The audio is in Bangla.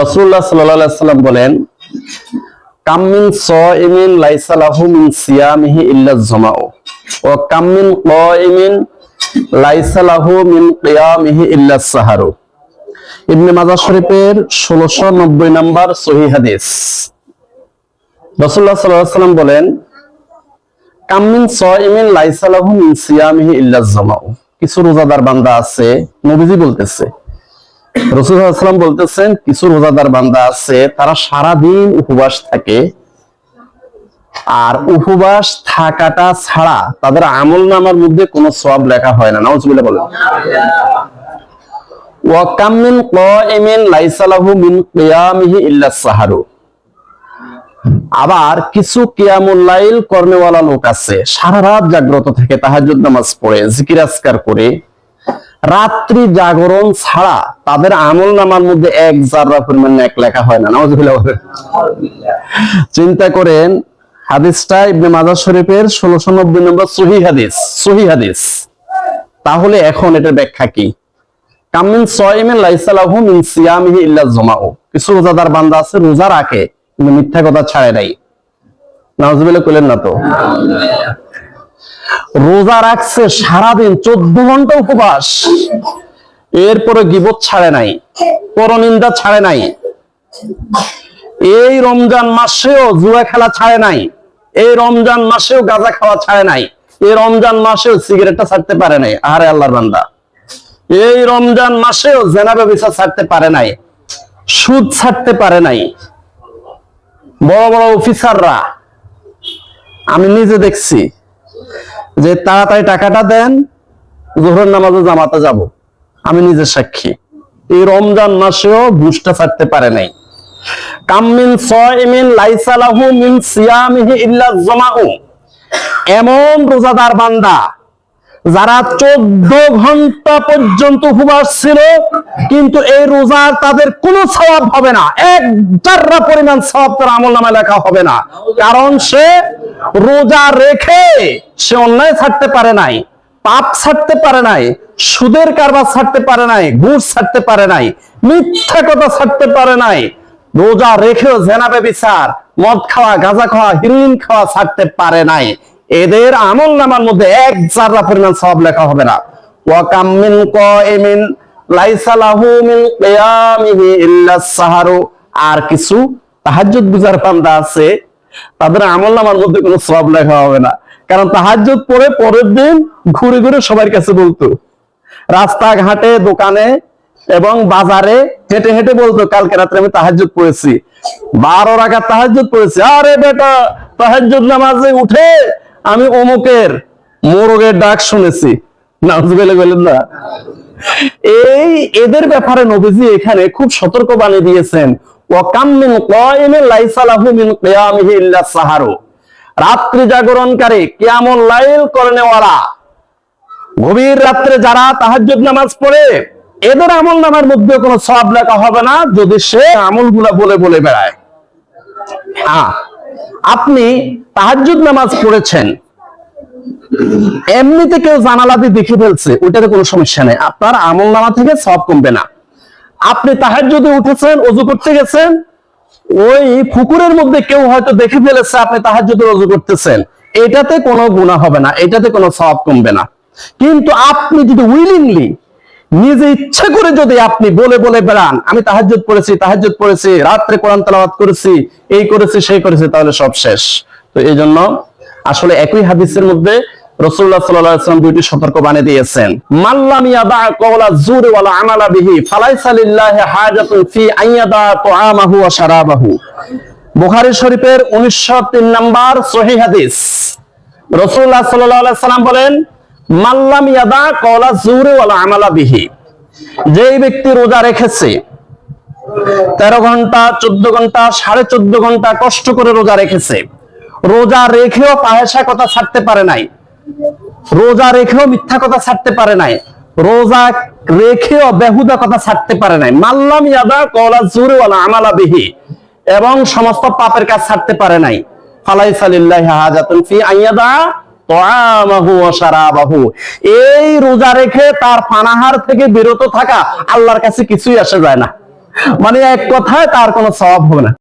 রাসূলুল্লাহ সাল্লাল্লাহু আলাইহি ওয়াসাল্লাম বলেন, কাম মিন সাইমিন লাইসা লাহু মিন সিয়ামিহি ইল্লা যামাউ ওয়া কাম মিন কাইমিন লাইসা লাহু মিন কিয়ামিহি ইল্লা সাহারু। ইবনে মাজাহ শরীফের 1690 নম্বর সহিহ হাদিস। রাসূলুল্লাহ সাল্লাল্লাহু আলাইহি ওয়াসাল্লাম বলেন, কাম মিন সাইমিন লাইসা লাহু মিন সিয়ামিহি ইল্লা যামাউ। কিছু রোজাদার বান্দা আছে, নবীজি বলতেছে, রাসূলুল্লাহ সাল্লাল্লাহু আলাইহি ওয়াসাল্লাম বলতেছেন, কিছু রোজাদার বান্দা আছে তারা সারা দিন উপবাস থাকে, আর উপবাস থাকাটা ছাড়া তাদের আমলনামার মধ্যে কোনো সওয়াব লেখা হয় না। নাউজুবিল্লাহ বলেন। ওয়া কাম মিন কাইমিন লাইসা লাহু মিন কিয়ামিহি ইল্লা সাহারু। আবার কিছু কিয়ামুল লাইল করনেওয়ালা লোক আছে, সারা রাত জাগ্রত থেকে তাহাজ্জুদ নামাজ পড়ে, জিকির আজকার করে, রাত্রি জাগরণ ছাড়া তাদের আমলনামার মধ্যে এক জাররা পরিমাণ নেক লেখা হয় না। নাউজুবিল্লাহ বলেন। চিন্তা করেন, হাদিসটা ইবনে মাজাহ শরীফের 1690 নম্বর সহিহ হাদিস। তাহলে এখন এটার ব্যাখ্যা কি? কাম মিন সাইমিন লাইসা লাহু মিন সিয়ামিহি ইল্লা যামাউ। কিছু রোজাদার বান্দা আছে, রোজা রাখে কিন্তু মিথ্যা কথা ছাড়ে নাই। নাউজুবিল্লাহ কইলেন না তো? রোজা রাখছে সারাদিন 14 ঘন্টা উপবাস, এরপরে গীবত ছাড়ে নাই, পরনিন্দা ছাড়ে নাই, এই রমজান মাসেও জুয়া খেলা ছাড়ে নাই, এই রমজান মাসেও গাঁজা খাওয়া ছাড়ে নাই, এই রমজান মাসেও সিগারেটটা ছাড়তে পারে নাই। আরে আল্লাহর বান্দা, এই রমজান মাসেও জেনা ব্যভিচার ছাড়তে পারে নাই, সুদ ছাড়তে পারে নাই। বড় বড় অফিসাররা আমি নিজে দেখছি যে তাড়াতাড়ি টাকাটা দেন, যোহরের নামাজে জামাতে যাব, আমি নিজে সাক্ষী। এই রমজান মাসেও ঘুষটা ছাড়তে পারে নাই। কাম মিন সাইমিন লাইসা লাহু মিন সিয়ামিহি ইল্লা যামাউ। এমন রোজাদার বান্দা যারা 14 ঘন্টা পর্যন্ত উপবাস ছিল, কিন্তু এই রোজার তাদের কোনো সওয়াব হবে না, এক জাররা পরিমাণ সওয়াব তার আমলনামায় লেখা হবে না। কারণ সে রোজা রেখে সে অন্যায় ছাড়তে পারে নাই, পাপ ছাড়তে পারে নাই, সুদের কারবার ছাড়তে পারে নাই, ঘুষ ছাড়তে পারে নাই, মিথ্যা কথা ছাড়তে পারে নাই। রোজা রেখেও জেনা ব্যভিচার, মদ খাওয়া, গাঁজা খাওয়া, হেরোইন খাওয়া ছাড়তে পারে নাই। এদের আমলনামার মধ্যে এক জাররা পরিমাণ সওয়াব লেখা হবে না। ওয়া কাম মিন কাইমিন লাইসা লাহু মিন কিয়ামিহি ইল্লা সাহারু। আর কিছু তাহাজ্জুদ গুজার বান্দা আছে, তাদের আমলনামার মধ্যে কোনো সওয়াব লেখা হবে না। কারণ তাহাজ্জুদ পড়ে পরের দিন ঘুরে ঘুরে সবার কাছে বলতো, রাস্তাঘাটে, দোকানে এবং বাজারে হেঁটে হেঁটে বলতো, কালকে রাত্রে আমি তাহাজ্জুদ পড়েছি, 12 রাকাত তাহাজ্জুদ পড়েছি। আরে বেটা, তাহাজ্জুদ নামাজে উঠে আমি অমুকের মোরগের ডাক শুনেছি। নাউজুবিল্লাহ বলেন না? এই এদের ব্যাপারে নবীজি এখানে খুব সতর্ক বাণী দিয়েছেন। ওয়া কাম মিন কাইমিন লাইসা লাহু মিন কিয়ামিহি ইল্লা সাহারু। রাত্রি জাগরণকারী, কিয়ামুল লাইল করনেওয়ালা, গভীর রাত্রে যারা তাহাজ্জুদ নামাজ পড়ে, এদের আমলনামার মধ্যে কোনো সওয়াব লেখা হবে না যদি সে আমলগুলা বলে বলে বেড়ায়। হ্যাঁ, আপনি তাহাজ্জুদ নামাজ পড়েছেন, এমনিতে কেউ জানালা দিয়ে দেখে ফেলছে, ওইটাতে কোনো সমস্যা নেই, আপনার আমলনামা থেকে সওয়াব কমবে না। আপনি তাহাজ্জুদে উঠেছেন, ওযু করতে গেছেন, ওই পুকুরের মধ্যে কেউ হয়তো দেখে ফেলেছে আপনি তাহাজ্জুদে ওযু করতেছেন, এটাতে কোনো গুনাহ হবে না, এটাতে কোনো সওয়াব কমবে না। কিন্তু আপনি যদি উইলিংলি, নিজে ইচ্ছা করে যদি আপনি বলে বলে বেড়ান, আমি তাহাজ্জুদ পড়েছি, রাত্রে কোরআন তেলাওয়াত করেছি, এই করেছি, সেই করেছি, তাহলে সব শেষ। তো এই জন্য আসলে একই হাদিসের মধ্যে রাসূলুল্লাহ সাল্লাল্লাহু আলাইহি ওয়াসাল্লাম দুইটি সতর্ক বাণী দিয়েছেন। মাল্লাম ইয়াদা কওলা যুর ওয়াল আমালা বিহি ফালাইসা লিল্লাহি হাজাতুন ফি আইয়াদা তুআমাহু ওয়া শারাবাহু। বুখারী শরীফের 1903 নম্বর সহিহ হাদিস। রাসূলুল্লাহ সাল্লাল্লাহু আলাইহি ওয়াসাল্লাম বলেন, মাল্লাম ইয়াদা কওলা যুর ওয়াল আমালা বিহি। যেই ব্যক্তি রোজা রেখেছে, 13 ঘন্টা, 14 ঘন্টা, 14.5 ঘন্টা কষ্ট করে রোজা রেখেছে, রোজা রেখেও ফাহেসা কথা ছাড়তে পারে নাই, রোজা রেখেও মিথ্যা কথা ছাড়তে পারে নাই, রোজা রেখেও বেহুদা কথা ছাড়তে পারে নাই, মাল্লাম ইয়াদা কওলা যুর ওয়াল আমালা বিহি, এবং সমস্ত পাপের কাজ ছাড়তে পারে নাই, ফালাইসা লিল্লাহি হাজাতুন ফি আইয়াদা তুআমাহু ওয়া শারাবাহু। এই রোজা রেখে তার পানাহার থেকে বিরত থাকা আল্লাহর কাছে কিছুই আসে যায় না। মানে এক কথায় তার কোনো সওয়াব হবে না।